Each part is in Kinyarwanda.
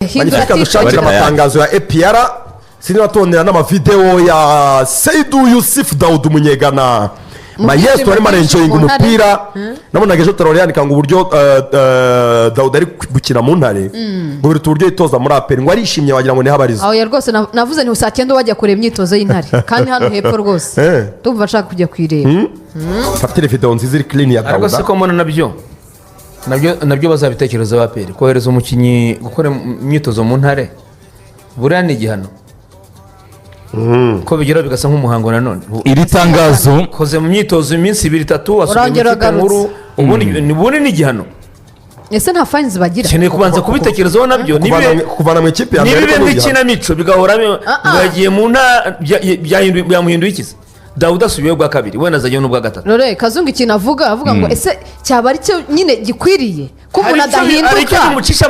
Magnifique dushakira amatangazo ya APR sinatondera n'amavideo ya Seydou Yusuf Daoud Munyegana Mayesto arimo arenjoyinga umupira nabonaga ejo taroriyandika ngo uburyo Daoud ari gukina mu ntare ngo biri tuburyo itoza muri APR ngo arishimye wagira ngo ni habarizo aho ya rwose navuze ni saa 9 wajya kureba imyitozo y'intare kandi hano hepfo rwose ndumva ashaka kujya kwireba fatire video nziza iri clean ya Daoud ariko siko mbona nabyo bazabitekereza APR kohereza umukinnyi gukora imyitozo mu ntare buriya ni igihano ko bigira bigasa nk'umuhango nanone iri tangazo koze mu myitozo iminsi 2-3 asubira nkuru ubundi ni igihano ese nta fines bagira cyane kubanza kubitekerezaho nabyo kuvana mu ikipe ya mbere nibibe nk'ikinamico bigahora bagiye mu nta byamuhinduye ikiza Daoud asubiyeho bwa kabiri we nazajya n'ubwa gatatu rore Kazungu ikintu avuga ngo ese cyaba ari cyo nyine gikwiriye ko umuntu adahinduka ari cyo mucisha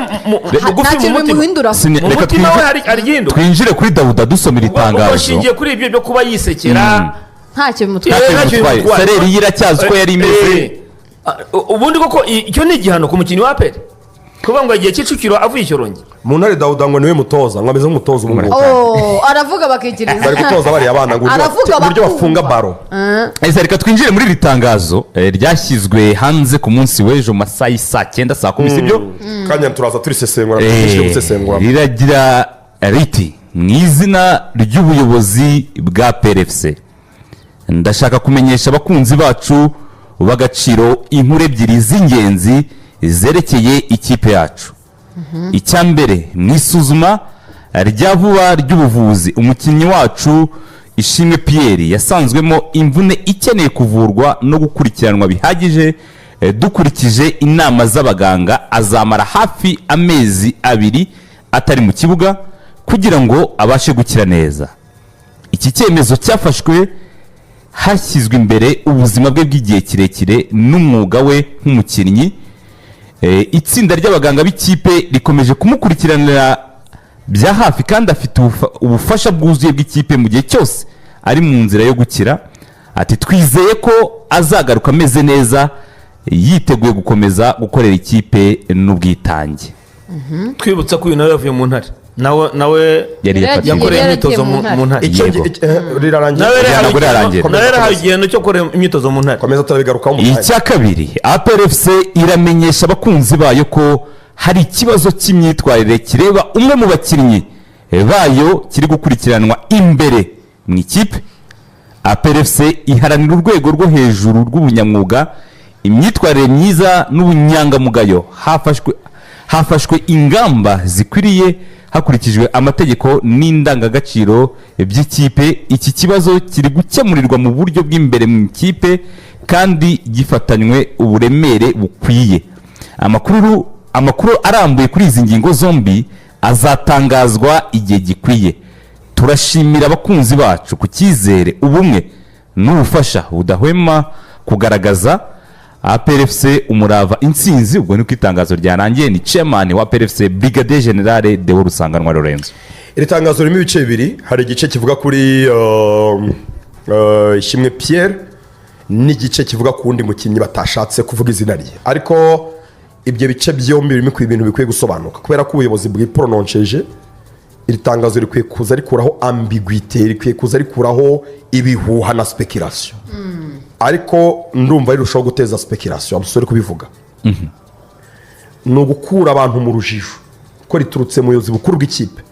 mugufi mu mutima reka twinjire kuri Daoud dusomera itangazo bashingiye kuri ibyo byo kuba yisekera ntacyo bimutwaye Sareri yiracyazwe yari imeze ubundi koko icyo ni igihano ku mukinnyi wa APR kuba ngo igihe Kicukiro avuye Ishyorongi mu ntare Daoud ngo niwe mutoza ngo ameze nk'umutoza umwe aravuga bakikiriza bari gutoza bari abana ngo uburyo bafunga baro ese reka twinjire muri iri tangazo ryashyizwe hanze ku munsi w'ejo masayi saa 9 saa 10 sibyo kanya turaza turisesengura gusesengura riragira riti mu izina ry'ubuyobozi bwa PRFC ndashaka kumenyesha abakunzi bacu bagaciro inkuru ebyiri z'ingenzi zerekeye ikipe yacu icyambere mu isuzuma rya vuba ry'ubuvuzi umukinnyi wacu Ishimwe Pierre yasanzwemo imvune ikeneye kuvurwa no gukurikiranwa bihagije dukurikije inama z'abaganga azamara hafi amezi 2 atari mu kibuga kugira ngo abashe gukira neza iki cyemezo cyafashwe hashyizwe imbere ubuzima bwe bw'igihe kirekire n'umwuga we nk'umukinnyi itsinda ry'abaganga b'ikipe rikomeje kumukurikiranira bya hafi kandi afite ubufasha bwuzuye bw'ikipe mu gihe cyose ari mu nzira yo gukira ati twizeye ko azagaruka ameze neza yiteguye gukomeza gukorera ikipe n'ubwitange twibutsa ko uyu nawe yavuye mu ntare nawe yakoreye imyitozo mu ntare nawe yarahawe igihano cyo gukora imyitozo mu ntare komeza turabigarukaho icya kabiri APRFC iramenyesha abakunzi bayo ko hari ikibazo cy'imyitwarire kireba umwe mu bakinnyi bayo kiri gukurikiranwa imbere mu ikipe APRFC iharanira urwego rwo hejuru rw'ubunyamwuga imyitwarire myiza n'ubunyangamugayo hafashwe ingamba zikwiriye hakurikijwe amategeko n'indangagaciro by'ikipe iki kibazo kiri gukemurirwa mu buryo bw'imbere mu ikipe kandi gifatanywe uburemere bukwiye amakuru arambuye kuri izi ngingo zombi azatangazwa igihe gikwiye turashimira abakunzi bacu ku cyizere ubumwe n'ubufasha budahwema kugaragaza APRFC umurava intsinzi ubwo niko itangazo ryarangiye ni chairman wa APRFC Brigadier General Deo Rusanganwa Lorenzo iri tangazo ririmo ibice bibiri hari igice kivuga kuri Ishimwe Pierre n'igice kivuga ku wundi mukinnyi batashatse kuvuga izina rye ariko ibyo bice byombi birimo ku ibintu bikwiye gusobanuka kubera ko ubuyobozi bw'iprononcege iri tangazo rikwiye kuza rikuraho ambiguité rikwiye kuza rikuraho ibihuha na speculation ariko ndumva rirushaho guteza speculation abasore kubivuga no gukura abantu mu rujijo ko riturutse mu buyobozi bukuru bw'ikipe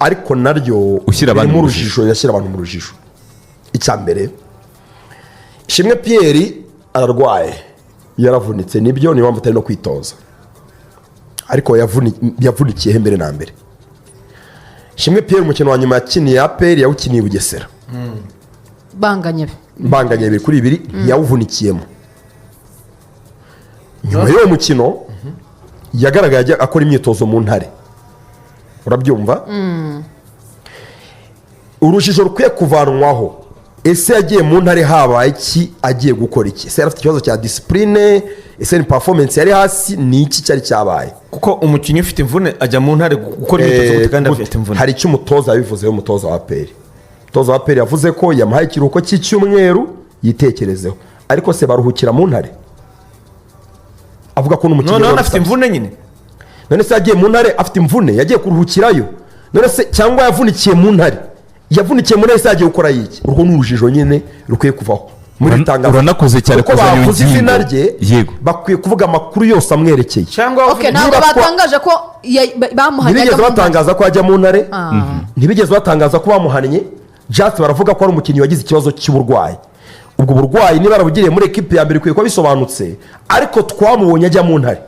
ariko naryo ushyira abantu mu rujijo yashyira abantu mu rujijo icyambere Ishimwe Pierre ararwaye yaravunitse nibyo ni mpamvu atari no kwitoza ariko yavunikiye mbere na mbere Ishimwe Pierre umukino wa nyuma yakiniye APR yawukiniye Bugesera banganye 2-2 yawuvunikiyemo nyuma y'uwo mukino yagaragaye akora imyitozo mu ntare urabyumva urujijo rukwiye kuvanwaho ese yagiye mu ntare habaye iki agiye gukora iki ese yarafite ikibazo cya discipline ese ni performance yari hasi ni iki cyari cyabaye kuko umukinnyi ufite imvune ajya mu ntare gukora imyitozo kandi afite imvune hari icyo umutoza yabivuzeho umutoza wa APR umutoza wa APR yavuze ko yamuhaye ikiruhuko cy'icyumweru yitekerezeho ariko se baruhukira mu ntare avuga ko n'umukinnyi none afite imvune nyine none se yagiye mu ntare afite imvune yagiye kuruhukirayo none se cyangwa yavunikiye mu ntare se yagiye gukora yiki urwo ni urujijo nyine rukwiye kuvaho muri iri tangazo uranakoze cyane kuko kuzana bavuze ingingo. izina rye Yego. bakwiye kuvuga amakuru yose amwerekeye cyangwa Okay, ntabwo Niba batangaje ko bamuhanye ntibigeze batangaza ko ajya mu ntare ntibigeze batangaza ko bamuhannye just baravuga ko ari umukinnyi wagize ikibazo cy'uburwayi ubwo burwayi niba yarabugiriye muri ekipe ya mbere bikwiye kuba bisobanutse ariko twamubonye ajya mu ntare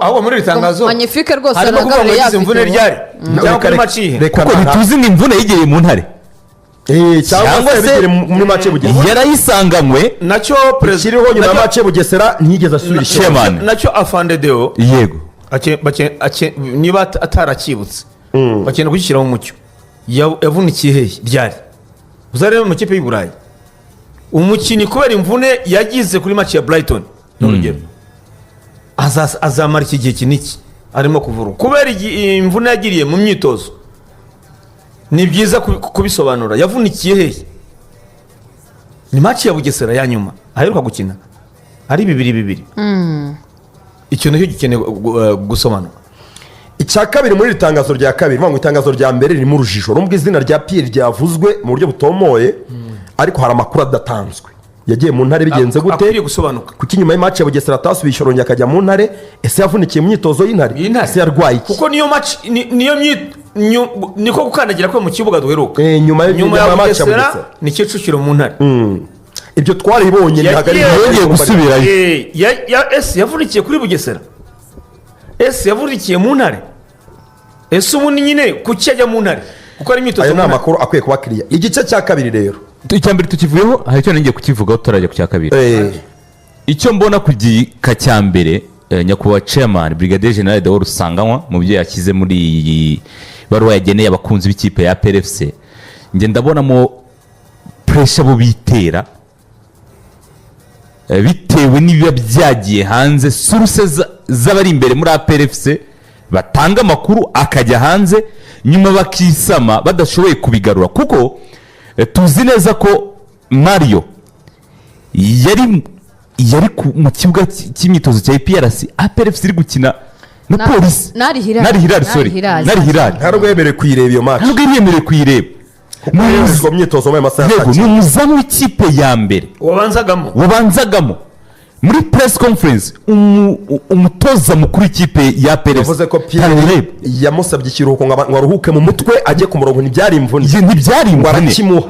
ahubwo muri iri tangazo Magnifique rwose harimo kuvuga ngo yagize imvune ryari cyangwa kuri macihe kuko ntituzi ngo imvune yigiriye mu ntare cyangwa se yabigiriye muri mace bugesera yarayisanganywe nacyo kiriho nyuma ya mace bugesera ntiyigeze asubira ikibazo Chairman. nacyo afande deo yego niba atarakibutse bakeneye kugishyira mu mucyo yavunikiye hehe ryari uza rero mu makipe y'i burayi umukinnyi kubera imvune yagize kuri match ya Brighton n'urugero azamara iki gihe kiniki arimo kuvura kubera imvune yagiriye mu myitozo ni byiza kubisobanura yavunikiye hehe ni match ya Bugesera ya nyuma aheruka gukina ari 2-2 icyo nacyo gikeneye gusobanura icya kabiri muri iri tangazo rya kabiri ngo itangazo rya mbere ririmo urujijo nubwo izina rya Pierre ryavuzwe mu buryo butomoye ariko hari amakuru adatanzwe yagiye mu ntare bigenze gute akwiriye gusobanuka kuko inyuma y'match ya Bugesera atasubiye ishorongera akajya mu ntare ese yavunikiye mu myitozo y'intare ese yarwaye iki kuko niyo match niko gukandagira kwe mu kibuga duheruka nyuma ya Bugesera ni Kicukiro mu ntare ibyo twaribonye yongeye gusubirayo ese yavunikiye kuri Bugesera ese yavunikiye mu ntare ese ubu nyine kuki ajya mu ntare kuko ari imyitozo ayo ni amakuru akwiye kuba kiriya igice cya kabiri rero icya mbere tukivuyeho hari icyo ngiye kukivugaho tutarajya ku cya kabiri icyo mbona ku gika cya mbere nyakubahwa chairman brigadier general de Rusanganywa mu byo yashyize muri iyi baruwa yageneye abakunzi b'ikipe ya PRFC njye ndabonamo pressure bo bitera bitewe n'ibiba byagiye hanze source z'abari imbere muri PRFC batanga amakuru akajya hanze nyuma bakisama badashoboye kubigarura kuko tuzi neza ko Mario yari mu kibuga cy'imyitozo cya PRC PRFC iri gukina na polisi Nari Hilal ntabwo yemerewe kuyireba iyo match ntabwo yemerewe kuyireba mu myitozo mu masaha yego ni umuzamu w'ikipe ya mbere wabanzagamo muri press conference umutoza mukuru w'ikipe ya PRFC yavuze ko Pierre yamusabye ikiruhuko ngo aruhuke mu mutwe ajye ku murongo ntibyari imvune ngo arakimuha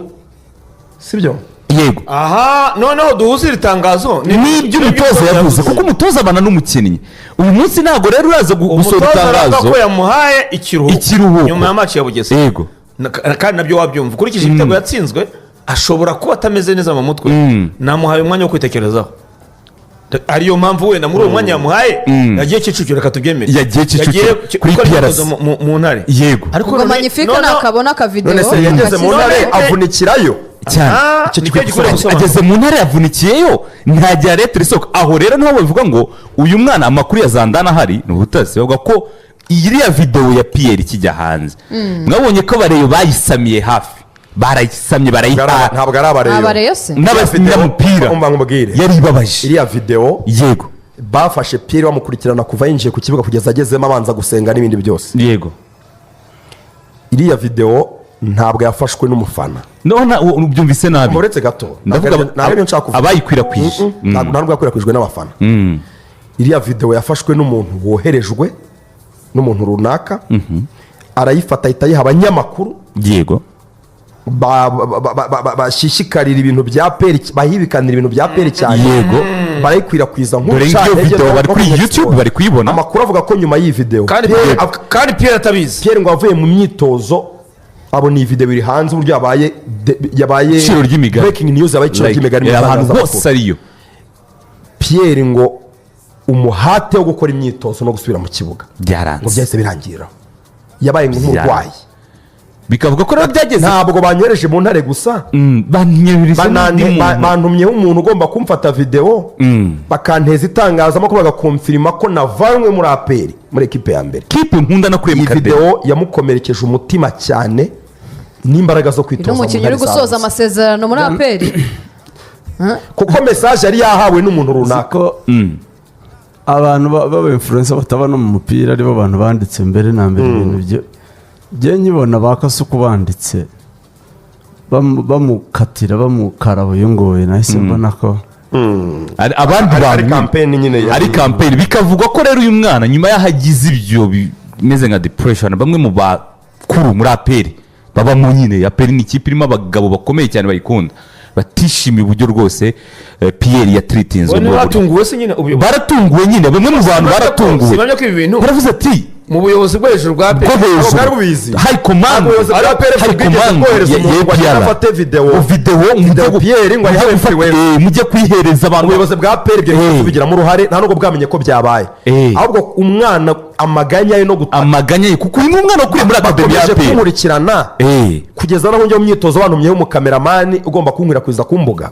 sibyo yego aha noneho duhuze iri tangazo n'ibyo umutoza yavuze kuko umutoza abana n'umukinnyi uyu munsi ntabwo rero uraza gusohora itangazo ko yamuhaye ikiruhuko nyuma ya match ya Bugesera yego kandi nabyo wabyumva ukurikije igitego yatsinzwe ashobora kuba atameze neza mu mutwe namuhaye umwanya wo kwitekerezaho ariyo mpamvu wenda muri uwo mwanya yamuhaye yagiye Kicukiro reka tubyemere yagiye Kicukiro kuri PRC mu ntare yego ariko Magnifique nakabona akavideo none se yageze mu ntare avunikirayo cyane ageze mu ntare yavunikiyeyo ntajya leta isoko aho rero niho bavuga ngo uyu mwana amakuru ya Zandana hari ni ubutazi bavuga ko iriya video ya Pierre kijya hanze mwabonye ko bareyo bayisamiye hafi barayisamye barayita ntabwo ari abareyo n'abanyamupira yari ibabaje iriya video yego bafashe Pierre bamukurikirana kuva yinjiye ku kibuga kugeza agezemo abanza gusenga n'ibindi byose yego iriya video ntabwo yafashwe n'umufana ubyumvise nabi uretse gato abayikwirakwije ntabwo yakwirakwijwe n'abafana iriya video yafashwe n'umuntu woherejwe n'umuntu runaka arayifata ahita ayiha abanyamakuru yego bashishikarira ibintu bya peri bahibikanira ibintu bya peri cyane yego barayikwirakwiza dore nk'iyo video bari kuri YouTube bari kuyibona amakuru avuga ko nyuma y'iyi video kandi Pierre atabizi Pierre ngo avuye mu myitozo abona iyi video iri hanze uburyo yabaye iciro ry'imigani breaking news yabaye iciro ry'imigani abantu bose ariyo Pierre ngo umuhate wo gukora imyitozo no gusubira mu kibuga byaranze ngo byahise birangira yabaye nk'umurwayi bikavuga ko rero byageze ntabwo banyohereje mu ntare gusa bantumyeho umuntu ugomba kumfata video bakanteza itangazamakuru bagakonfirima ko navanwe muri APR muri ekipe ya mbere kipe nkunda no kureba iyi video yamukomerekeje umutima cyane n'imbaraga zo kwitoza umukinnyi uri gusoza amasezerano muri APR kuko message yari yahawe n'umuntu runaka abantu baba influencer bataba no mu mupira aribo abantu banditse mbere na mbere ibintu bye nkibona bakasuku banditse bamukatira bamukara buyunguye nahise mbona ko abandi ari bantu kampeni nyine ari kampeni bikavugwa ko rero uyu mwana nyuma y'ahagize ibyo bimeze nka depression bamwe mu bakuru muri aperi babamo nyine aperi ni ikipe irimo abagabo bakomeye cyane bayikunda batishimiye uburyo rwose Pierre yatiritinzwe Bone batunguwe se nyine ubuyobozi baratunguwe nyine bamwe mu bantu baratunguwe simamye ko ibi bintu baravuze ati mu buyobozi bwo hejuru bwa bwo APR hejuru bwari bubizi. high command Ubuyobozi bwa APR high bwigeze command kohereza umuntu ngo APR. afate video video Pierre ngo ayihe influencer. mujye kuyihereza abantu ubuyobozi bwa APR ibyo bintu bigiramo uruhare nta nubwo bwamenye ko byabaye ahubwo umwana amaganya ye no gutaka amaganya ye kuko uyu ni umwana ukuriye muri akademi ya bakomeje APR kunkurikirana kugeza naho njya mu myitozo bantumyeho umukameramani ugomba kunkwirakwiza ku mbuga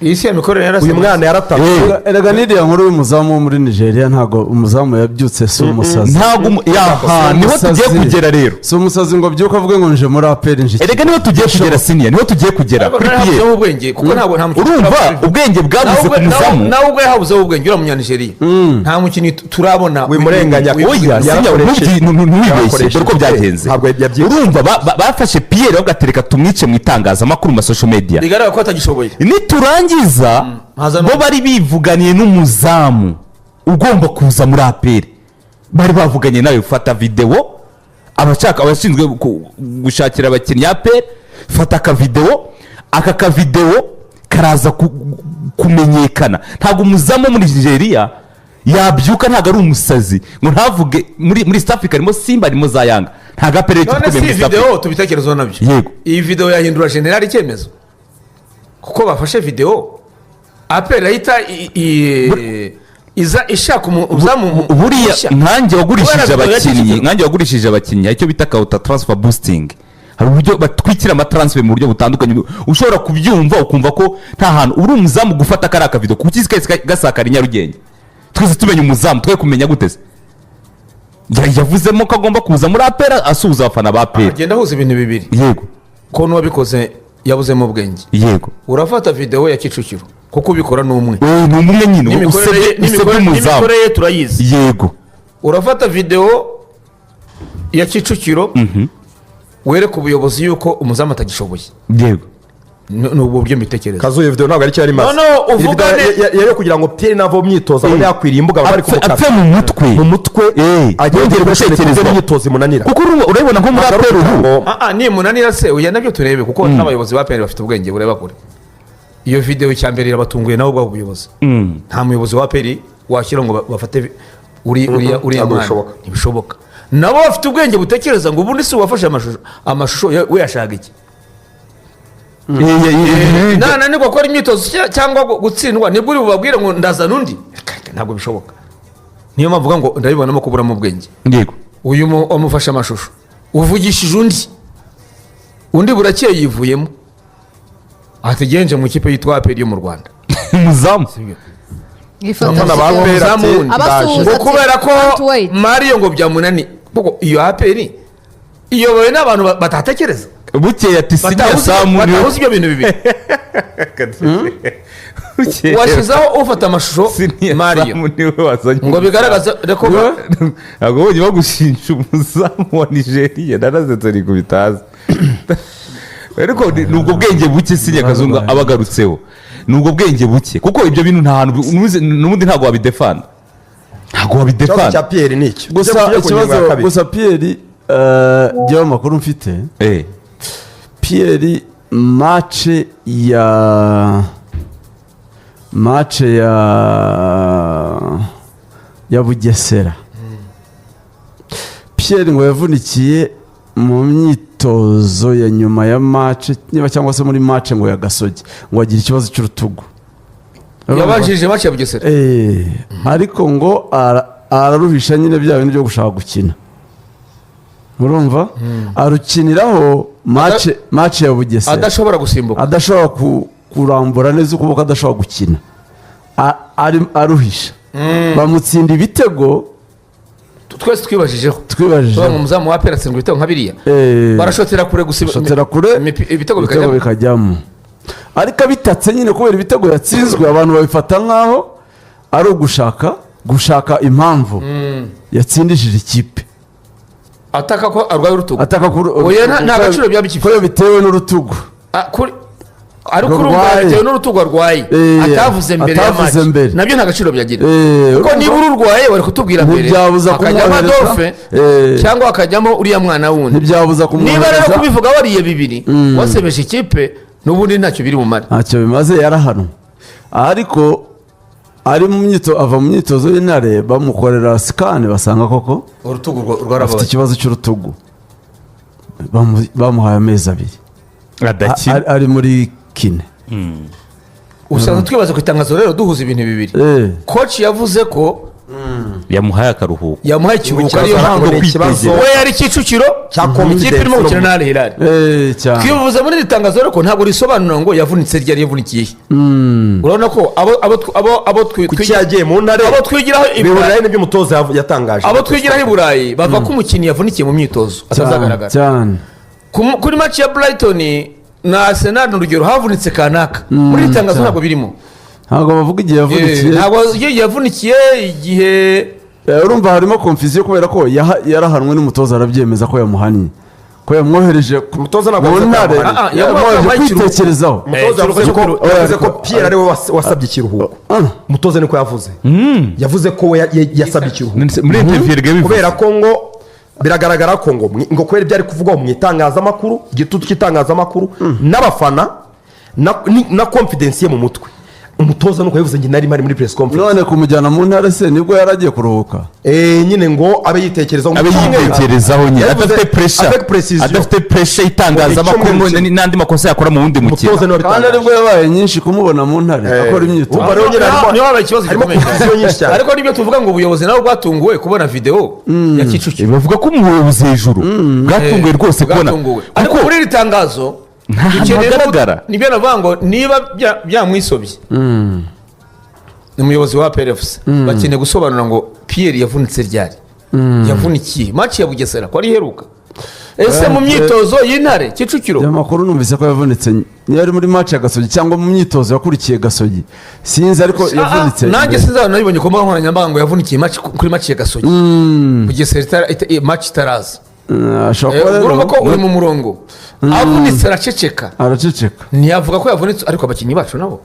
iyi si ya mikorere uyu yarasabye mwana yaratatse erega n'iriya nkuru y'umuzamu wo muri Nigeria ntabwo umuzamu yabyutse si umusazi ntabwo yaha niho tugiye kugera rero si umusazi ngo byuke avuge ngo nje muri APR nje erega niho tugiye kugera siniya niho tugiye kugera ariko kuri nawe Pierre habuzeho ubwenge kuko ntabwo nta mukino urumva ubwenge bwabuze ku muzamu nawe ubwo yahabuzeho ubwenge uriya munyanigeria nta mukinnyi turabona wimurenganya oya ntiwibeshye dore uko byagenze ntabwo yabyibye urumva bafashe Pierre bagatereka tumwice mu itangazamakuru mu masosho media bigaragara ko atagishoboye niturangiza bo bari bivuganiye n'umuzamu ugomba kuza muri APR bari bavuganye nawe fata videwo abashinzwe gushakira abakinnyi APR fata aka kavidewo karaza kumenyekana ntabwo umuzamu wo muri Nigeria yabyuka ntabwo ari umusazi ngo ntavuge muri East Africa harimo Simba harimo za Yanga ntabwo APR none si videwo tubitekerezaho nabyo yego iyi videwo yahindura general icyemezo kuko bafashe videwo APR yahita iza ishaka umuzamu buriya nkanjye wagurishije abakinnyi icyo bita kawuta transfer boosting hari uburyo batwikira amatransfer mu buryo butandukanye ushobora kubyumva ukumva ko nta hantu uri umuzamu gufata kariya kavido kuko kisi gasakara i Nyarugenge twese tumenya umuzamu twe kumenya guteze yavuzemo ko agomba kuza muri APR asuhuza abafana ba APR agenda ahuza ibintu bibiri yego ko n'uwabikoze yabuzemo ubwenge yego urafata videwo ya Kicukiro kuko ubikora ni umwe ni umwe nyine usebye umuzamu n'imikorere turayizi yego urafata videwo ya Kicukiro wereka ubuyobozi yuko umuzamu atagishoboye yego ni ubu buryo mbitekereza kazuye video ntabwo ari cyo yari maze no uvugane yari kugira ngo Pierre navo myitozo abone yakwiriye imbuga bari kumukata apfe mu mutwe agende gutekereza imyitozo imunanira kuko urabibona nko muri APR ubu ni munanira se uya nabyo turebe kuko n'abayobozi ba APR bafite ubwenge bureba kure iyo video cya mbere irabatunguye nabo bwa buyobozi nta muyobozi wa APR washyira ngo bafate uriya mwana ntibishoboka nabo bafite ubwenge butekereza ngo ubundi si wafashe amashusho we yashaka iki nananirwa gukora imyitozo cyangwa gutsindwa nibwo uri bubabwire ngo ndazana undi ntabwo bishoboka niyo mpamvu uvuga ngo ndabibonamo kuburamo ubwenge yego uyu wamufashe amashusho uvugishije undi burakeye yivuyemo atigenje mu ikipe yitwa APR yo mu Rwanda umuzamu ngo kubera ko Mario ngo byamunani kuko iyo APR iyobowe n'abantu batatekereza bukeye ati siniya samu batahuze ibyo bintu bibiri washyizeho ufata amashusho Mario ngo bigaragaza reko ntabwo bonyine bagushinja umuzamu wa Nigeria narazetse ni kubitaza ariko ni ubwo bwenge buke siniya kazungu aba agarutseho ni ubwo bwenge buke kuko ibyo bintu nta hantu n'ubundi ntabwo wabidefanda ikibazo cya Pierre ni iki gusa Pierre jyaho amakuru mfite Pierre mace ya Bugesera Pierre ngo yavunikiye mu myitozo ya nyuma ya mace niba cyangwa se muri mace ngo ya Gasogi ngo agira ikibazo cy'urutugu yabajije mace ya Bugesera ariko ngo araruhisha nyine bya bintu byo gushaka gukina urumva arukiniraho mace ya Bugesera adashobora gusimbuka adashobora kurambura neza ukuboko adashobora gukina aruhisha bamutsinda ibitego twese twibajijeho umuzamu wa APR atsindwa ibitego nka biriya barashotera kure ibitego bikajyamo ariko abitatse nyine kubera ibitego yatsinzwe abantu babifata nk'aho ari ugushaka gushaka impamvu yatsindishije ikipe ataka ko arwaye urutugu ataka oya nta gaciro byaba bikifite ko bitewe n'urutugu ari kuri urwaye bitewe n'urutugu arwaye atavuze mbere ya match nabyo nta gaciro byagira kuko niba ururwaye bari kutubwira mbere akajyamo Adolphe cyangwa akajyamo uriya mwana wundi ntibyabuza kumwohereza niba rero kubivuga wariye bibiri wasebeje ikipe n'ubundi ntacyo biri bumare ntacyo bimaze yarahanwe ariko ari mu myitozo ava mu myitozo y'intare bamukorera sikani basanga koko urutugu afite rwarabaye ikibazo cy'urutugu bamuhaye amezi 2 adakina ari muri kine usanga twibaza ku itangazo rero duhuza ibintu bibiri coach yavuze ko yamuhaye akaruhuko yamuhaye ikiruhuko ariyo mpamvu we yari Kicukiro ikipe irimo gukina na Al Hilal twibuza muri iri tangazo rero ko ntabwo risobanura ngo yavunitse ryari yavunikiye urabona ko abo yagiye mu ntare abo twigiraho iburayi n'ibyo umutoza yatangaje abo twigiraho iburayi bava ko umukinnyi yavunikiye mu myitozo atazagaragara cyane kuri match ya Brighton na Arsenal urugero havunitse kanaka muri iri tangazo ntabwo birimo ntabwo bavuga igihe yavunikiye ntabwo yavunikiye igihe urumva harimo confusion kubera ko yarahanwe n'umutoza arabyemeza ko yamuhannye ko yamwohereje umutoza ntabwo yamwohereje kwitekerezaho umutoza yavuze ko Pierre ari we wasabye ikiruhuko umutoza niko yavuze ko yasabye ikiruhuko muri interview kubera ko ngo biragaragara ko ngo kubera ibyo ari kuvugwaho mu itangazamakuru igitutu cy'itangazamakuru n'abafana na confidence ye mu mutwe umutoza nuko yavuze ngo nari muri press conference none kumujyana mu ntare se nibwo yaragiye kuruhuka nyine ngo abe yitekerezaho nyine adafite pressure itangazamakuru n'andi makosa yakora mu wundi mukino kandi aribwo yabaye nyinshi kumubona mu ntare akora imyitozo niyo habaye ikibazo gikomeye ariko nibyo tuvuga ngo ubuyobozi nabo bwatunguwe kubona video ya Kicukiro bavuga ko umuyobozi hejuru bwatunguwe rwose kubona ariko kuri iri tangazo ntagaragara nibyo navuga ngo niba byamwisobye ni umuyobozi wa PRFC bakeneye gusobanura ngo Pierre yavunitse ryari yavunikiye match ya Bugesera ko ari heruka ese mu myitozo y'intare Kicukiro amakuru numvise ko yavunitse yari muri match ya Gasogi cyangwa mu myitozo yakurikiye Gasogi sinzi ariko yavunitse nanjye sinzana nabibonye ko mwana nkoranyambaga ngo yavunikiye match kuri match ya Gasogi Bugesera match itaraza urumva ko uri mu murongo avunitse araceceka ntiyavuga ko yavunitse ariko abakinnyi bacu nabo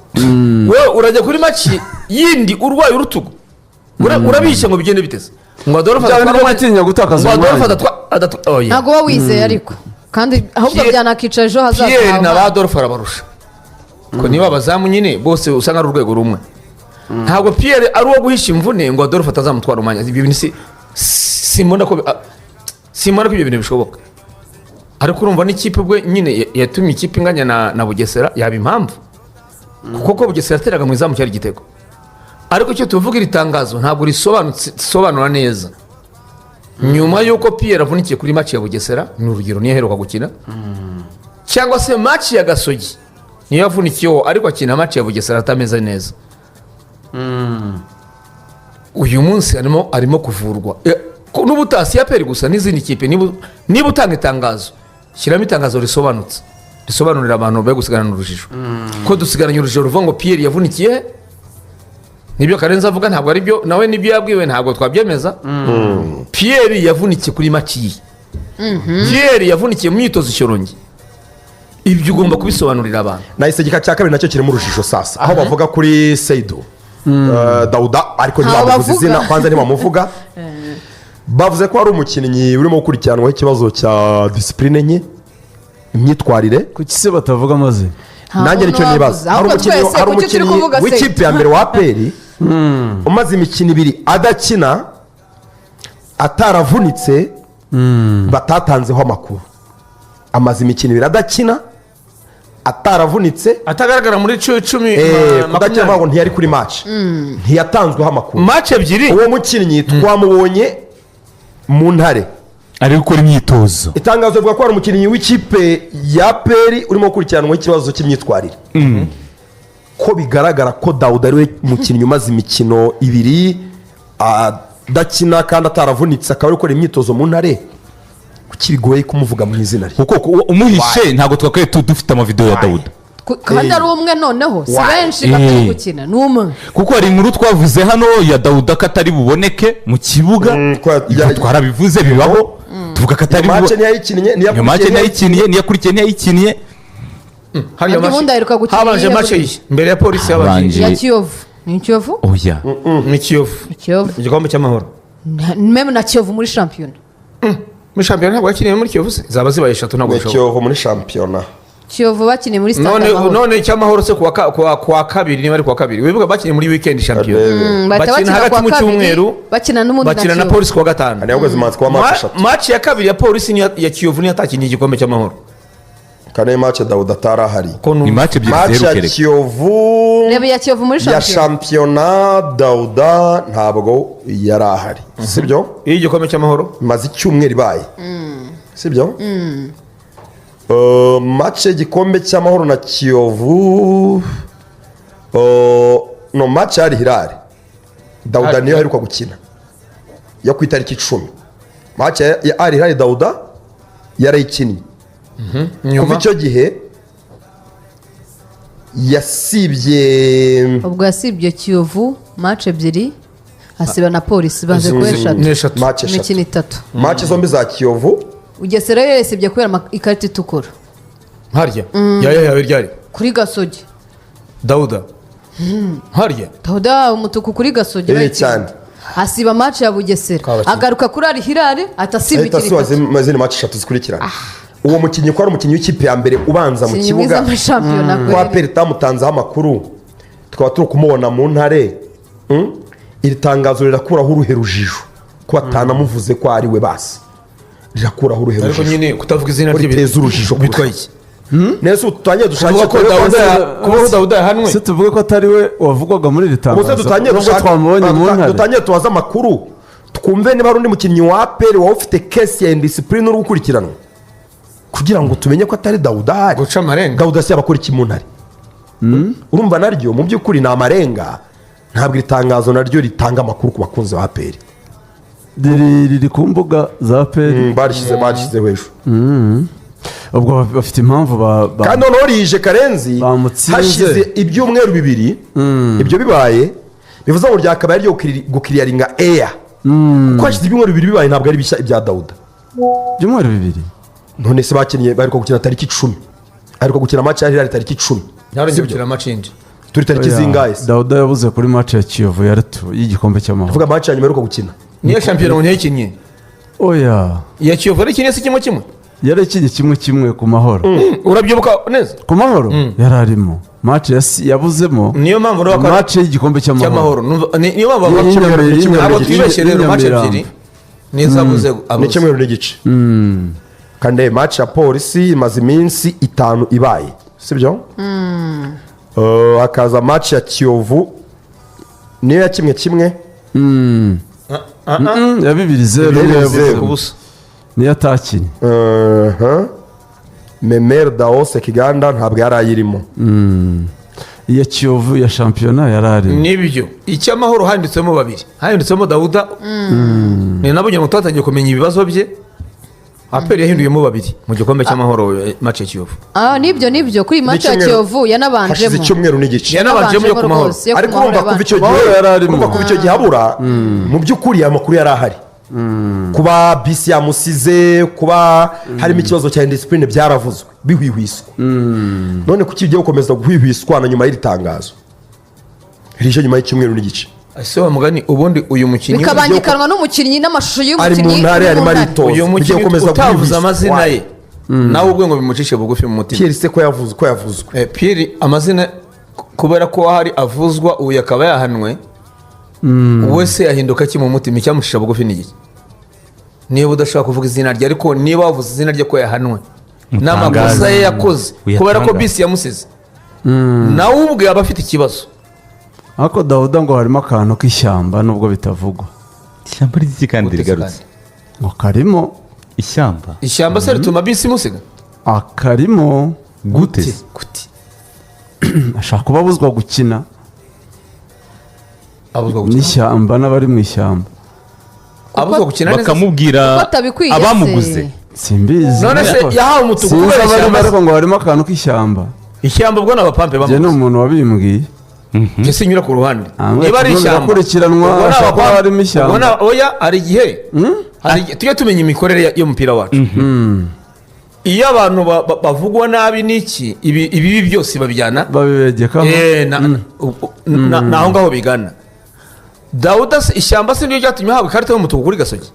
wowe urajya kuri match yindi urwaye urutugu urabishye ngo bigende biteze ngo Adolphe ntabwo uba wizeye ariko kandi ahubwo byanakica ejo hazaza Pierre na ba Adolphe arabarusha ko niba abazamu nyine bose usanga ari urwego rumwe ntabwo Pierre ari uwo guhisha imvune ngo Adolphe atazamutwara umwanya ibyo bintu simbona ko ibyo bintu bishoboka ariko urumva n'ikipe bwe nyine yatumye ikipe inganya na Bugesera yaba impamvu kuko Bugesera yateraga mu izamu cyari igitego ariko icyo tuvuga iri tangazo ntabwo risobanura neza nyuma y'uko Pierre avunikiye kuri match ya Bugesera ni urugero niyo aheruka gukina cyangwa se match ya Gasogi niyo yavunikiyeho ariko akina match ya Bugesera atameze neza uyu munsi arimo kuvurwa n'ubutasi ya Pierre gusa n'izindi kipe niba utanga itangazo shyiramo itangazo risobanutse risobanurira abantu be gusigarana urujijo ko dusigaranye urujijo ruvuga ngo Pierre yavunikiye nibyo Karenzi avuga ntabwo ari byo nawe nibyo yabwiwe ntabwo twabyemeza Pierre yavunikiye kuri match ye Pierre yavunikiye mu myitozo ishyorongi ibyo ugomba kubisobanurira abantu nahise igika cya kabiri nacyo kirimo urujijo sasa aho bavuga kuri Seido Dauda ariko ntibavuze izina kwanza ntibamuvuga bavuze ko ari umukinnyi urimo gukurikiranwaho ikibazo cya disipurine nke imyitwarire kuki se batavuga amaze nanjye nicyo nibaza hari umukinnyi w'ikipe ya mbere wa APR umaze imikino 2 adakina ataravunitse batatanzeho amakuru amaze imikino 2 adakina ataravunitse atagaragara muri 10 kudakina ngo ntiyari kuri match ntiyatanzweho amakuru match ebyiri uwo mukinnyi twamubonye mu ntare ari gukora imyitozo itangazo rivuga ko ari umukinnyi w'ikipe ya PERI urimo gukurikiranwaho ikibazo cy'imyitwarire ko bigaragara ko Dauda ari we mukinnyi umaze imikino 2 adakina kandi ataravunitse akaba ari gukora imyitozo mu ntare kuki bigoye kumuvuga mu izina rye kuko umuhishe ntabwo twakwiye dufite amavideo ya Dauda kandi ari umwe noneho si Why? benshi batari gukina ni umwe kuko hari inkuru twavuze hano ya Dawuda ko atari buboneke mu kibuga ibyo twarabivuze bibaho tuvuga ko atari mace buboneke ntiyayikinnye iyo mace ntiyayikiniye niyakurikiye ntiyayikiniye hariya Ariko ubundi aheruka gukina habanje iyo mace yabuze. ye mbere ya polisi Habanje. y'ababyeyi ya kiyovu ni kiyovu oya ni kiyovu kiyovu igikombe cy'amahoro meme na kiyovu muri shampiyona muri shampiyona ntabwo yakiniye muri kiyovu se zaba zibaye eshatu ntabwo ni bishoboka Kiyovu muri shampiyona kiyovu bakiniye muri stade none amahoro none icy'amahoro se kuwa kabiri niba ari kuwa kabiri wibuka bakiniye muri weekend shampiyona bahita bakina bakina hagati kuwa mu kabiri cyumweru bakina n'ubundi bakina na kiyovu. polisi kuwa gatanu hariya ngo zimanza kuba mace eshatu maci ya kabiri ya polisi ya kiyovu niyo atakiniye igikombe cy'amahoro kane mace Dawuda atari ahari ko ni mace ebyiri mace ya ziherukereka Kiyovu reba iya kiyovu muri ya shampiyona shampiyona Dawuda ntabwo yari ahari sibyo iyo igikombe cy'amahoro imaze icyumweru ibaye sibyo mace y'igikombe cy'amahoro na Kiyovu no mace yari Hilali Dawuda niyo aheruka gukina yo ku itariki 10 mace ya Al Hilal Dawuda yarayikinnye kuva nyuma icyo gihe yasibye ubwo yasibye kiyovu match ebyiri hasiba na polisi banze kuba eshatu n'eshatu mace imikino eshatu itatu mace zombi za Kiyovu ugesera yo yasibye kubera ikarita itukura harya yawe ryari kuri gasogi dawuda harya Dawuda umutuku kuri gasogi iri cyane hasiba match ya bugesera Kabakina. agaruka kuri Al Hilal atasiba ahita imikino asuba itatu izindi mace eshatu zikurikirana uwo mukinnyi ko ari umukinnyi w'ikipe ya mbere ubanza mu Umukinnyi mwiza kibuga muri shampiyona kwa kweli. peri tamutanzeho amakuru tukaba turi kumubona mu ntare iri tangazo rirakuraho uruhe rujijo ko batanamuvuze ko ari we basi rirakuraho uruhe ariko rujijo nyine kutavuga izina ko rye riteza urujijo bitwaye iki neza ubu dutangiye dushakira kubaho dawuda yahanwe se tuvuge ko atari we wavugwaga muri iri ubuse tangazo dutangiye nubwo twamubonye mu ntare dutangiye tubaze amakuru twumve niba hari undi mukinnyi wa peri waba ufite kesi ya indisipurine uri gukurikiranwa kugira ngo tumenye ko atari Dawuda ahari guca amarenga Dawuda se yabakora iki mu ntare urumva naryo mu by'ukuri ni amarenga ntabwo iri tangazo naryo ritanga amakuru ku bakunzi ba peri riri ku mbuga za peri barishyizeho ejo ubwo bafite impamvu kandi noneho rije karenzi bamutsinze. hashize ibyumweru bibiri ibyo bibaye bivuze ngo ryakabaye ryo gukiriyaringa eya kuko hashize ibyumweru bibiri bibaye ntabwo ari bishya ibya Dawuda ibyumweru bibiri none se bakinnye bari gukina tariki 10 ariko gukina match ya Hilal tariki 10 ntarongera gukina amacindi turi tariki zingahe se Dawuda yabuze kuri match ya Kiyovu y'igikombe cy'amahoro vuga match ya nyuma aheruka gukina niyo shampiyona ngo ntiyayikinnye oya iya kiyovu ari ikinye si kimwe kimwe yari ikinye kimwe ku mahoro urabyibuka neza ku mahoro yari arimo match yabuzemo niyo mpamvu urabona ko match y'igikombe cy'amahoro niyo mpamvu bavuga Y'inyamibwa. ntabwo twibeshye rero match ebyiri nizo abuze ni abuze icyumweru n'igice kandi match ya polisi imaze iminsi 5 ibaye sibyo hakaza match ya Kiyovu niyo ya kimwe ya 2-0 Bibiri niyo zeru. yabuze ku busa niyo atakinnye Memer Daose Kiganda ntabwo yari ayirimo iya Kiyovu ya shampiyona yari arimo nibyo icy'amahoro handitsemo babiri handitsemo Dawuda ni nabo ngo twatangiye kumenya ibibazo bye aperi yahinduyemo babiri mu gikombe cy'amahoro match ya Kiyovu nibyo kuri iyi match ya N'icyumweru- kiyovu hashize yanabanjemo icyumweru n'igice yanabanjemo yo ku mahoro rwose, yo ku ariko mahoro urumva kuva icyo Mahoro gihe yari arimo. urumva kuva icyo gihe abura mu by'ukuri aya makuru yari ahari kuba bisi yamusize kuba harimo ikibazo cya indisipurine byaravuzwe bihwihwiswa none kuki bigiye gukomeza guhwihwiswa na nyuma y'iri tangazo rije nyuma y'icyumweru n'igice ese wa mugani ubundi uyu mukinnyi bikabangikanwa n'umukinnyi n'amashusho ari y'umukinnyi mu ntare arimo aritoza uyu bigiye mukinnyi gukomeza utavuze guhwihwiswa. amazina ye nawe ubwe ngo bimucishe bugufi mu mutima Pierre se ko yavuzwe Pierre amazina kubera ko hari avuzwa ubu yakaba yahanwe we se yahinduka ki mu mutima icyamucisha bugufi ni iki niba udashobora kuvuga izina rye ariko niba wavuze izina rye ko yahanwe n'amakosa ye yakoze kubera ko bisi yamusize nawe ubwe aba afite ikibazo ariko Dawuda ngo harimo akantu k'ishyamba nubwo bitavugwa ishyamba ry'iki kandi rigarutse ngo karimo ishyamba ishyamba se rituma bisi imusiga akarimo gute Gute? ashaka kuba abuzwa gukina abuzwa gukina n'ishyamba n'abari mu ishyamba abuzwa gukina neza bakamubwira Kuko atabikwiye se. abamuguze simbizi none se yahawe umutuku sinzi kubera abarimo ishyamba ariko ngo harimo akantu k'ishyamba ishyamba ubwo ni abapampe njye ni bamuzi umuntu wabimbwiye njye sinyura ku ruhande Hamwe niba ari tugomba ishyamba gukurikiranwa, ubwo ni hashobora kuba abapampe. harimo ishyamba. Ubwo oya hari igihe tujye tumenya imikorere y'umupira wacu iyo abantu bavugwa nabi n'iki ibibi byose babijyana babibegekaho naho ngaho bigana. Dawuda ishyamba se niryo ryatumye ahabwa ikarita y'umutuku kuri Gasogi.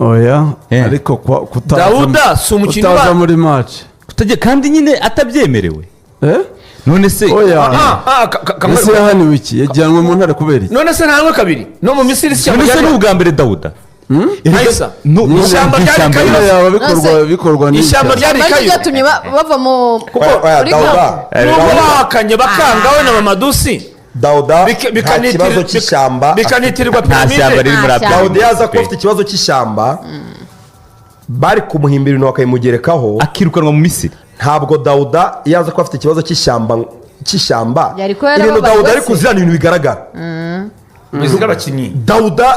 oya Eh. ariko Dawuda si umukinnyi utaza muri match kandi nyine atabyemerewe eh none se oya ese yahaniwe iki yajyanwe mu ntare kubera iki none se ntawe kabiri no mu Misiri ishyamba none se ni ryari ubwa mbere Dawuda Nahisa. Ishyamba ryari Nyine Kayiro. yaba bikorwa Ishyamba n'ishyamba ryari Ntabwo Kayiro. ryatumye bava mu Oya, muri Dawuda Nubwo bahakanye bakanga we na Mamadusi Dawuda Bika- nta kibazo cy'ishyamba bikanitirirwa nta shyamba piramide riri muri Nta Afurika. Dawuda yaza kuba afite ikibazo cy'ishyamba bari kumuhimbira ibintu bakayimugerekaho akirukanwa mu Misiri ntabwo Dawuda yaza kuba afite ikibazo cy'ishyamba Yari kuba yarababaye ibintu Dawuda ari wese. kuzirana ibintu bigaragara bizi bw'abakinnyi Dawuda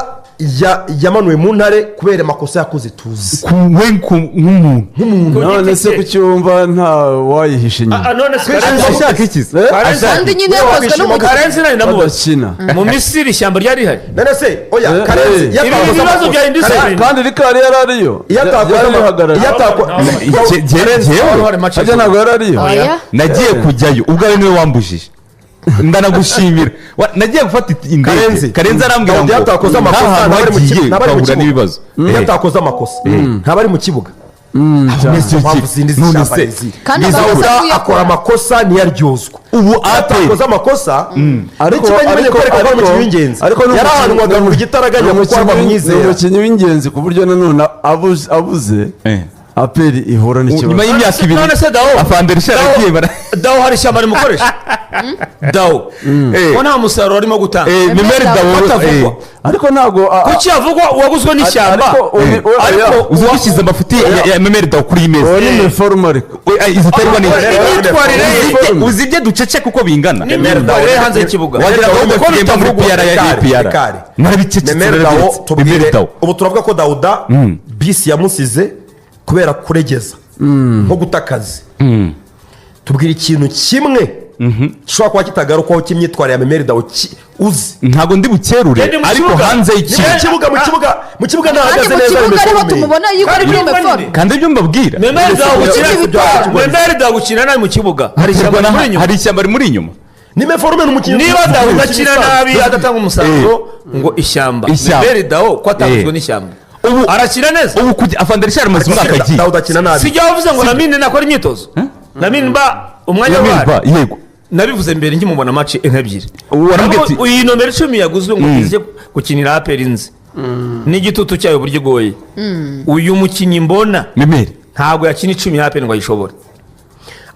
yamanuwe mu ntare kubera amakosa yakoze tuzi we nk'umuntu none se kucyumva nta wayihisha inyuma none se ashaka iki se kandi nyine yakozwe n'umugabo Karenzi nari namubaza badakina mu Misiri ishyamba ryari rihari none se oya Eh, Karenzi eh. iyo Ibi atakoze bibazo amakosa- bya indiscipline. kandi rikari yari ariyo iyo atakoze Yari ama- bihagarariye. iyo atako- njyewe ajya ntabwo yari ariyo oya nagiye kujyayo ubwawe niwe wambujije ndanagushimira nagiye gufata indege Karenzi arambwira ngo Dawuda iyo atakoze amakosa nta hantu ntaba ari mu wagiye kibuga, ntaba ari mu ukahura kibuga. n'ibibazo iyo atakoze amakosa ntaba ari mu kibuga mpamvu zindi z'ishyamba ntiziri Kandi Biza amakosa Dawuda kuyakora. akora amakosa ntiyaryozwa ubu iyo atakoze amakosa n'ikimenyimenyi kwereka ko ari umukinnyi w'ingenzi yarahanwaga mu gitaraganya kuko aba ni mwizera umukinnyi w'ingenzi ku buryo nanone abuze aperi ihura nyuma n'ikibazo y'imyaka ibiri none se Dawo afandera isharagiye bara Dawo hari ishyamba rimukoresha Dawo ko nta musaruro arimo gutanga nimero Dawo atavugwa ariko ntabwo kuki yavugwa uwaguzwe n'ishyamba ariko uzi gushyize amafuti ya memeri Dawo kuri iyi meza uwo ni meforume ariko iziterwa imyitwarire ye uzi ibyo ducece kuko bingana n'imyitwarire ye hanze y'ikibuga wagira ngo Dawo uko bitavugwa bitavugwa, ya Rekari. APR narabicecetse Memeri Dawo memeri tubwire Dawo ubu turavuga ko Dawuda bisi yamusize kubera kuregeza nko guta akazi tubwira ikintu kimwe gishobora kuba kitagarukwaho cy'imyitwarire ya Memeri Dawo uzi ntabwo ndi bukerure Yari mu ariko kibuga. hanze mu y'ikibuga kibuga mu kibuga kandi ntahagaze mu neza kibuga ariho Memeri tumubona yuko ari muri meforume kandi ibyo mbabwira Memeri Dawo gukina Ibitwaro. Memeri Dawo gukina nabi mu kibuga hari ishyamba rimuri inyuma hari ishyamba rimuri inyuma ni meforume ni umukinnyi niba Dawo udakina nabi adatanga umusaruro ngo ishyamba Ishyamba. Memeri Dawo ko atavuzwe n'ishyamba ubu arakina neza ubu kujya afandera ishara amaze umwaka agiye Dawuda akina nabi sijya wavuze ngo Lamine nakora imyitozo Lamine mba umwanya Memeri wari yego nabivuze mbere nkimubona match nk'ebyiri ubu warambwiye ati iyi nomero 10 yaguzwe ngo ize gukinira APR nzi n'igitutu cyayo buryo goye uyu mukinnyi mbona memeri ntabwo yakina 10 ya APR ngo ayishobore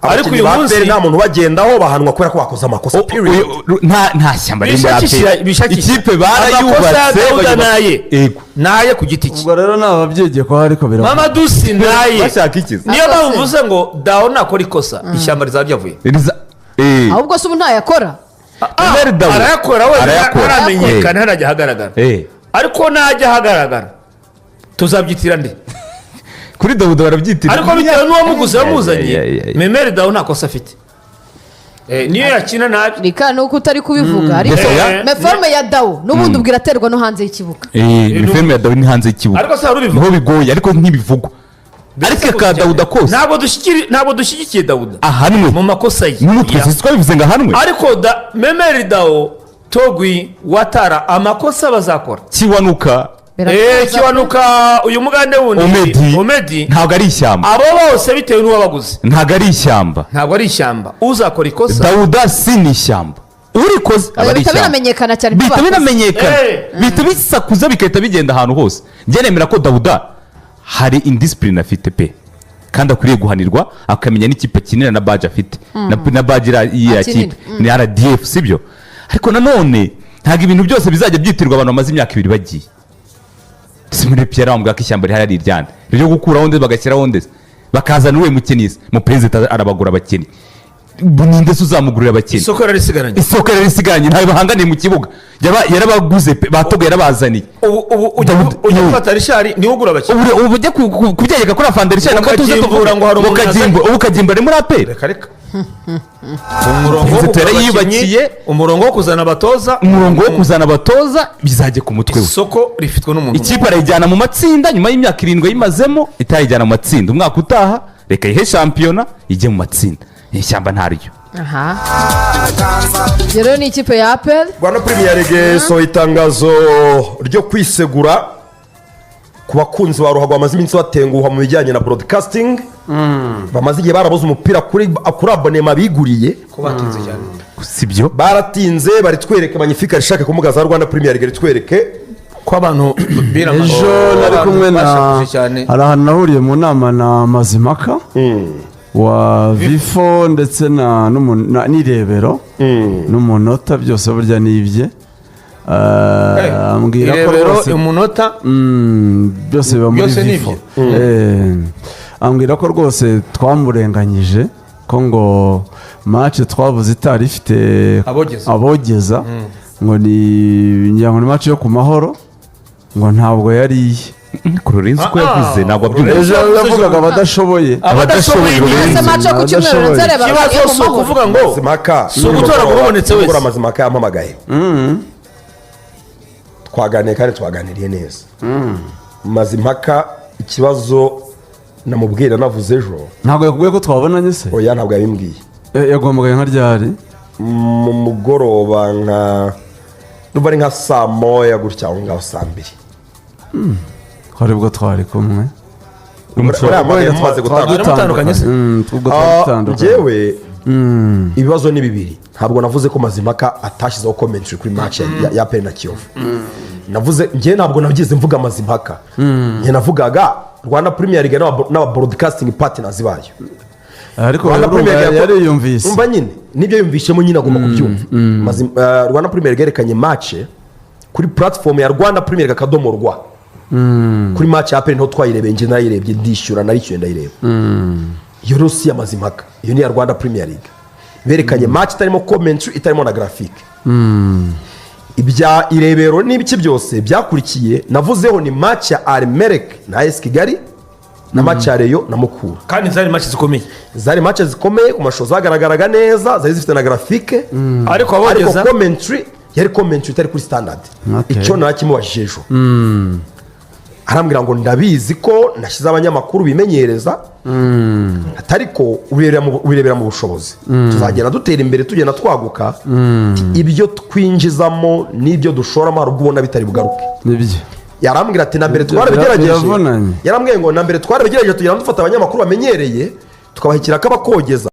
ariko abakinnyi uyu ba munsi peri nta muntu ubagendaho bahanwa kubera ko bakoze amakosa period. nta shyamba riri muri APR bishakisha ikipe amakosa ya barayubatse Dawuda naye yego naye ku giti cye ubwo rero ni ababyegekwaho ariko biravuga mama dusi naye bashaka ikizi niyo mpamvu mvuze ngo Dawo nakora ikosa ishyamba rizaba ryavuye ahubwo se ubu ntayakora Memeri Dawo arayakora we arayakora. ntaramenyekana ntarajya ahagaragara ariko najya ahagaragara tuzabyitira nde kuri Dawuda barabyitira ariko bitewe n'uwamuguze wamuzanye Yeah. Memeri Dawo nta kosa afite niyo yakina nabi reka nuko utari kubivuga ariko Yeah. meforume ya Dawo n'ubundi ubwira aterwa no hanze y'ikibuga filime ya Dawo ni hanze y'ikibuga ariko se hari ubivuga niho bigoye ariko ntibivugwa ariko ka Dawuda kose ntabwo dushyigikiye Dawuda ahanwe mu makosa ye n'umutwe twabivuze ngo ahanwe ariko Memeri Dawo Togwi Watara amakosa bazakora kiwanuka kiwanuka uyu mugande wundi Omedi ntabwo ari ishyamba abo bose bitewe n'uwabaguze ntabwo ari ishyamba ntabwo ari ishyamba uzakora ikosa Dawuda si ni ishyamba urikoze aba ari bihita ishyamba binamenyekana cyane bihita ko bakoze. binamenyekana bihita bisakuza bigahita bigenda ahantu hose njye nemera ko Dawuda hari indisipurine afite pe kandi akwiriye guhanirwa akamenya n'ikipe akinira na baji afite na baji iriya kipe ni RDF sibyo ariko nanone ntabwo ibintu byose bizajya byitirirwa abantu bamaze imyaka 2 bagiye si muri Pierre wambwira ko ishyamba rihari ari iryande ryo gukuraho ndetse bagashyiraho ndetse bakazana uwe mukenisi mu president arabagura abakenyi ninde se uzamugurira abakinnyi isoko yararisigaranye isoko yari risigaranye ntawe bahanganiye mu kibuga yarabaguze batogo yarabazaniye ubu ujya gufata rishari niwe ugura abakinnyi ubu ujya kubyegeka kuri afande rishari nabwo tuze Ukagimbura ngo hari umuntu ubu ukagimbura ari muri aperi reka reka umurongo wo Inzu kugura yarayubakiye. abakinnyi umurongo wo kuzana abatoza umurongo wo kuzana abatoza bizajya ku mutwe we isoko rifitwe n'umuntu ikipe arayijyana mu matsinda nyuma y'imyaka 7 yayimazemo itayijyana mu matsinda umwaka utaha reka ihe shampiyona ijye mu matsinda ishyamba ntaryo aha iyo rero ni ikipe ya apel rwanda premier league sohoye itangazo ryo kwisegura ku bakunzi ba ruhago bamaze iminsi batenguha mu bijyanye na broadcasting bamaze igihe barabuze umupira kuri abonema biguriye ko batinze cyane sibyo baratinze baritwereke magnifique rishaka kumugaza rwanda premier league ritwereke ko abantu ejo nari kumwe na cyane hari ahantu nahuriye mu nama na Mazimaka wa vifo ndetse n'irebero n'umunota byose burya nibye ambwira ko irebero rwose umunota byose biba muri byose ni vifo ambwira ko rwose twamurenganyije ko ngo match twavuze itari ifite abogeza ngo ni match yo ku mahoro ngo ntabwo yari iye kururinzi ko yavuze ntabwo abyumva ejo yavugaga abadashoboye ese mace ku cyumweru nzareba ikibazo si ukuvuga ngo mazimaka si ugutora ngo ubonetse wese mazimaka yampamagaye twaganiye kandi twaganiriye neza mazimaka ikibazo namubwira navuze ejo ntabwo yakubwiye ko twabonanye se oya ntabwo yabimbwiye yaguhamagaye nka ryari mu mugoroba n'ubu ari nka saa moya gutya aho ngaho saa 2 twari bwo twari kumwe twaratandukanye se njyewe ibibazo ni bibiri ntabwo navuze ko mazimaka atashyizeho commentary kuri match ya peri na kiyovu navuze njyewe ntabwo nabyize mvuga mazimaka njye navugaga rwanda premier league n'aba broadcasting partners bayo ariko yari yumvise umva nyine nibyo yumvishemo nyine agomba kubyumva rwanda premier league yerekanye match kuri platform ya rwanda premier league akadomo rwa kuri match ya peri niho twayirebeye njye nayirebye ndishyura narishyuye ndayireba iyo rero si amazimaka iyo ni ya rwanda premier league berekanye match itarimo commentary itarimo na graphique ibya irebero n'ibiki byose byakurikiye navuzeho ni match ya Armerek na AS Kigali na match ya Rayon na Mukura kandi zari match zikomeye zari match zikomeye ku mashusho zagaragaraga neza zari zifite na graphique ariko abogeza commentary yari commentary itari kuri standard icyo nakimubajije ejo arambwira ngo ndabizi ko nashyize abanyamakuru bimenyereza atari ko ubirebera mu bushobozi tuzagenda dutera imbere tugenda twaguka ibyo twinjizamo n'ibyo dushoramo hari ubwo ubona bitari bugaruke yarambwira ati na mbere twarabigerageje yarambwiye ngo na mbere twarabigerageje tugenda dufata abanyamakuru bamenyereye tukabahikira ko abakogeza